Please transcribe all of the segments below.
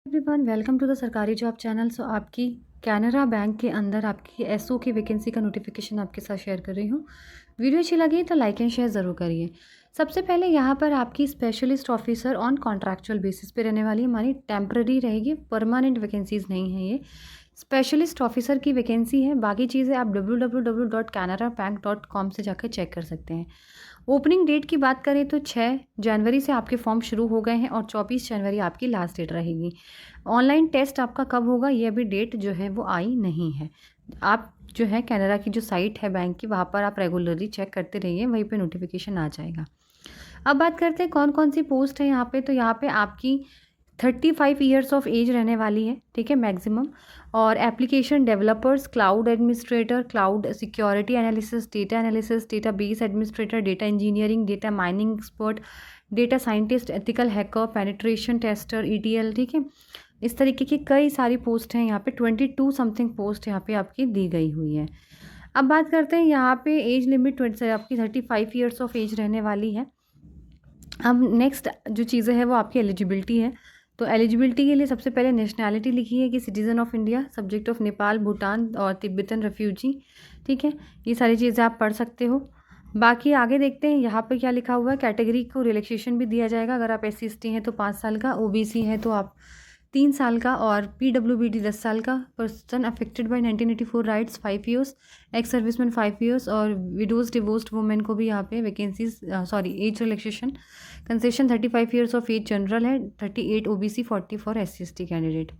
Everyone welcome to the सरकारी job channel. सो आपकी Canara bank के अंदर आपकी एसओ की वैकेंसी का नोटिफिकेशन आपके साथ शेयर कर रही हूँ। वीडियो अच्छी लगी तो लाइक एंड शेयर ज़रूर करिए। सबसे पहले यहाँ पर आपकी specialist officer on contractual basis पे रहने वाली है, हमारी टेम्पररी रहेगी, परमानेंट वैकेंसीज़ नहीं है। ये स्पेशलिस्ट ऑफिसर की वैकेंसी है। बाकी चीज़ें आप www.canarabank.com से जाकर चेक कर सकते हैं। ओपनिंग डेट की बात करें तो 6 जनवरी से आपके फॉर्म शुरू हो गए हैं और 24 जनवरी आपकी लास्ट डेट रहेगी। ऑनलाइन टेस्ट आपका कब होगा ये अभी डेट जो है वो आई नहीं है। आप जो है कैनरा की जो साइट है बैंक की, वहाँ पर आप रेगुलरली चेक करते रहिए, वहीं पे नोटिफिकेशन आ जाएगा। अब बात करते हैं कौन कौन सी पोस्ट है यहाँ पे। तो यहाँ पे आपकी 35 ईयर्स ऑफ एज रहने वाली है, ठीक है, मैक्सिमम। और application developers, cloud administrator, cloud security analysis, data analysis, data base administrator, data engineering, data mining expert, data scientist, ethical hacker, penetration tester, ETL, ठीक है। इस तरीके की कई सारी पोस्ट हैं यहाँ पे। 22 समथिंग पोस्ट यहाँ पे आपकी दी गई हुई है। अब बात करते हैं यहाँ पे एज लिमिट 20 से आपकी 35 ईयर्स ऑफ एज रहने वाली है। अब नेक्स्ट जो चीज़ें हैं वो आपकी एलिजिबिलिटी है। तो एलिजिबिलिटी के लिए सबसे पहले नेशनैलिटी लिखी है कि citizen of India, subject of Nepal, Bhutan और तिब्बतन रेफ्यूजी, ठीक है। ये सारी चीज़ें आप पढ़ सकते हो। बाकी आगे देखते हैं यहाँ पे क्या लिखा हुआ है। कैटेगरी को रिलैक्सेशन भी दिया जाएगा। अगर आप SC/ST हैं तो 5 साल का, OBC है तो आप 3 साल का, और PWBD 10 साल का, person affected by 1984 riots 5 years, ex serviceman 5 years, और विडोज डिवोर्स्ड वुमेन को भी यहाँ पे vacancies age relaxation concession 35 years of age general है, 38 OBC, 40 फॉर SC/ST कैंडिडेट।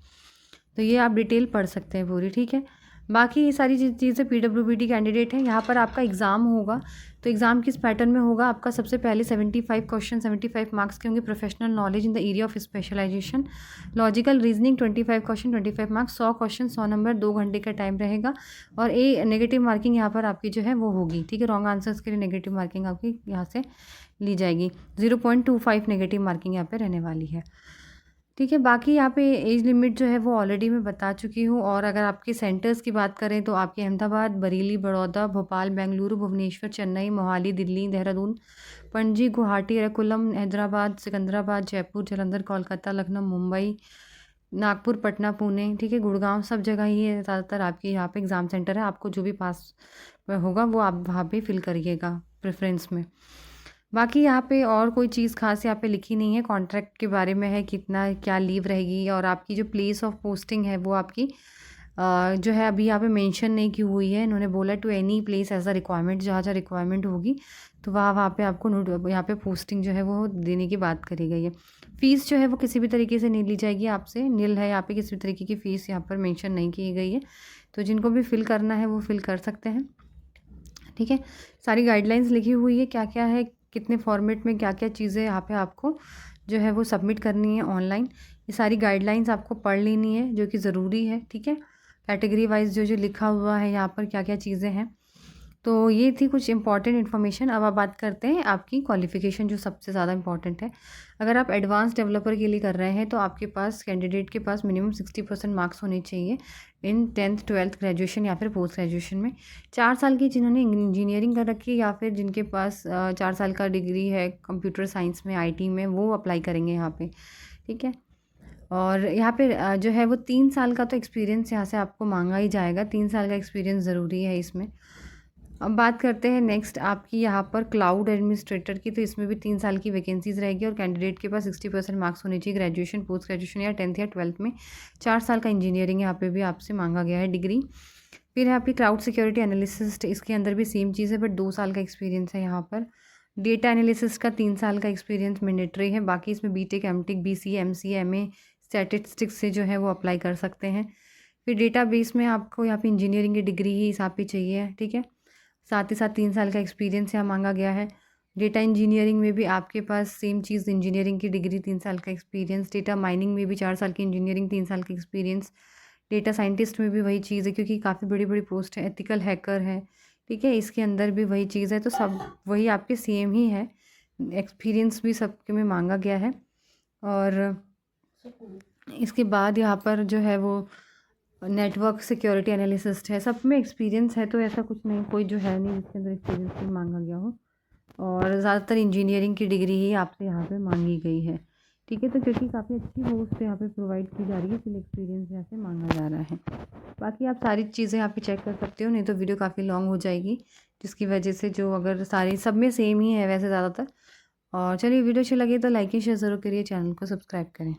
तो ये आप डिटेल पढ़ सकते हैं पूरी, ठीक है। बाकी ये सारी चीज़ें PWBD कैंडिडेट हैं। यहाँ पर आपका एग्ज़ाम होगा, तो एग्ज़ाम किस पैटर्न में होगा आपका। सबसे पहले 75 क्वेश्चन 75 मार्क्स के होंगे। Professional knowledge in the area of specialization, logical reasoning 25 question 25 marks, 100 question 100 number, 2 घंटे का टाइम रहेगा। और नेगेटिव मार्किंग यहाँ पर आपकी जो है वो होगी, ठीक है। रॉन्ग आंसर्स के लिए नेगेटिव मार्किंग आपकी यहाँ से ली जाएगी। 0.25 नेगेटिव मार्किंग यहाँ पे रहने वाली है, ठीक है। बाकी यहाँ पे एज लिमिट जो है वो ऑलरेडी मैं बता चुकी हूँ। और अगर आपके सेंटर्स की बात करें तो आपके अहमदाबाद, बरेली, बड़ौदा, भोपाल, बेंगलुरु, भुवनेश्वर, चेन्नई, मोहाली, दिल्ली, देहरादून, पणजी, गुवाहाटी, एर्नाकुलम, हैदराबाद, सिकंदराबाद, जयपुर, जालंधर, कोलकाता, लखनऊ, मुंबई, नागपुर, पटना, पुणे, ठीक है, गुड़गांव, सब जगह ही है। ज़्यादातर आपके यहाँ पे एग्ज़ाम सेंटर है। आपको जो भी पास होगा वो आप वहाँ पे फिल करिएगा प्रेफरेंस में। बाकी यहाँ पे और कोई चीज़ खास यहाँ पे लिखी नहीं है। कॉन्ट्रैक्ट के बारे में है, कितना क्या लीव रहेगी, और आपकी जो प्लेस ऑफ पोस्टिंग है वो आपकी जो है अभी यहाँ पे मेंशन नहीं की हुई है। इन्होंने बोला to any place as a requirement, जहाँ जहाँ रिक्वायरमेंट होगी तो वहाँ पे आपको यहाँ पे पोस्टिंग जो है वो देने की बात करी गई है। फ़ीस जो है वो किसी भी तरीके से नहीं ली जाएगी आपसे, नील है। यहाँ पे किसी भी तरीके की फ़ीस यहाँ पर मेंशन नहीं की गई है। तो जिनको भी फिल करना है वो फिल कर सकते हैं, ठीक है। सारी गाइडलाइंस लिखी हुई है, क्या क्या है, कितने फॉर्मेट में क्या क्या चीज़ें यहाँ पे आपको जो है वो सबमिट करनी है ऑनलाइन। ये सारी गाइडलाइंस आपको पढ़ लेनी है, जो कि ज़रूरी है, ठीक है। कैटेगरी वाइज जो जो लिखा हुआ है यहाँ पर क्या क्या चीज़ें हैं। तो ये थी कुछ इंपॉर्टेंट इन्फॉर्मेशन। अब आप बात करते हैं आपकी क्वालिफ़िकेशन, जो सबसे ज़्यादा इंपॉर्टेंट है। अगर आप एडवांस डेवलपर के लिए कर रहे हैं तो आपके पास, कैंडिडेट के पास मिनिमम 60% मार्क्स होने चाहिए इन 10th 12th ग्रेजुएशन या फिर पोस्ट ग्रेजुएशन में। 4 साल की जिन्होंने इंजीनियरिंग कर रखी है या फिर जिनके पास 4 साल का डिग्री है कंप्यूटर साइंस में, IT में, वो अप्लाई करेंगे यहाँ पे, ठीक है। और यहाँ पे जो है वो 3 साल का तो एक्सपीरियंस यहाँ से आपको मांगा ही जाएगा। 3 साल का एक्सपीरियंस ज़रूरी है इसमें। अब बात करते हैं नेक्स्ट आपकी यहाँ पर क्लाउड एडमिनिस्ट्रेटर की। तो इसमें भी 3 साल की वैकेंसीज रहेगी और कैंडिडेट के पास 60% मार्क्स होने चाहिए ग्रेजुएशन, पोस्ट ग्रेजुएशन या 10th या 12th में। 4 साल का इंजीनियरिंग यहाँ पे भी आपसे मांगा गया है डिग्री। फिर है आपकी क्लाउड सिक्योरिटी एनालिसिस्ट, इसके अंदर भी सेम चीज़ है बट 2 साल का एक्सपीरियंस है यहाँ पर। डेटा एनालिसिस का 3 साल का एक्सपीरियंस मैंडेटरी है। बाकी इसमें BTech, MTech, BCA, MCA, MA statistics से जो है वो अप्लाई कर सकते हैं। फिर डेटा बेस में आपको यहाँ पे इंजीनियरिंग की डिग्री ही हिसाब पे चाहिए, ठीक है। साथ ही साथ 3 साल का एक्सपीरियंस यहाँ मांगा गया है। डेटा इंजीनियरिंग में भी आपके पास सेम चीज़, इंजीनियरिंग की डिग्री, 3 साल का एक्सपीरियंस। डेटा माइनिंग में भी 4 साल की इंजीनियरिंग, 3 साल का एक्सपीरियंस। डेटा साइंटिस्ट में भी वही चीज़ है, क्योंकि काफ़ी बड़ी बड़ी पोस्ट है। एथिकल हैकर है, ठीक है, इसके अंदर भी वही चीज़ है। तो सब वही आपके सेम ही है, एक्सपीरियंस भी सबके में मांगा गया है। और इसके बाद यहाँ पर जो है वो नेटवर्क सिक्योरिटी एनालिसिस्ट है। सब में एक्सपीरियंस है, तो ऐसा कुछ नहीं, कोई जो है नहीं जिसके अंदर एक्सपीरियंस नहीं मांगा गया हो। और ज़्यादातर इंजीनियरिंग की डिग्री ही आपसे यहाँ पे मांगी गई है, ठीक है, तो क्योंकि काफ़ी अच्छी पोस्ट यहाँ पे प्रोवाइड की जा रही है, इसलिए एक्सपीरियंस यहाँ से मांगा जा रहा है। बाकी आप सारी चीज़ें यहाँ पे चेक कर सकते हो, नहीं तो वीडियो काफ़ी लॉन्ग हो जाएगी, जिसकी वजह से जो अगर सारी सब में सेम ही है वैसे ज़्यादातर। और चलिए, वीडियो अच्छी लगी तो लाइक एंड शेयर ज़रूर करिए, चैनल को सब्सक्राइब करें।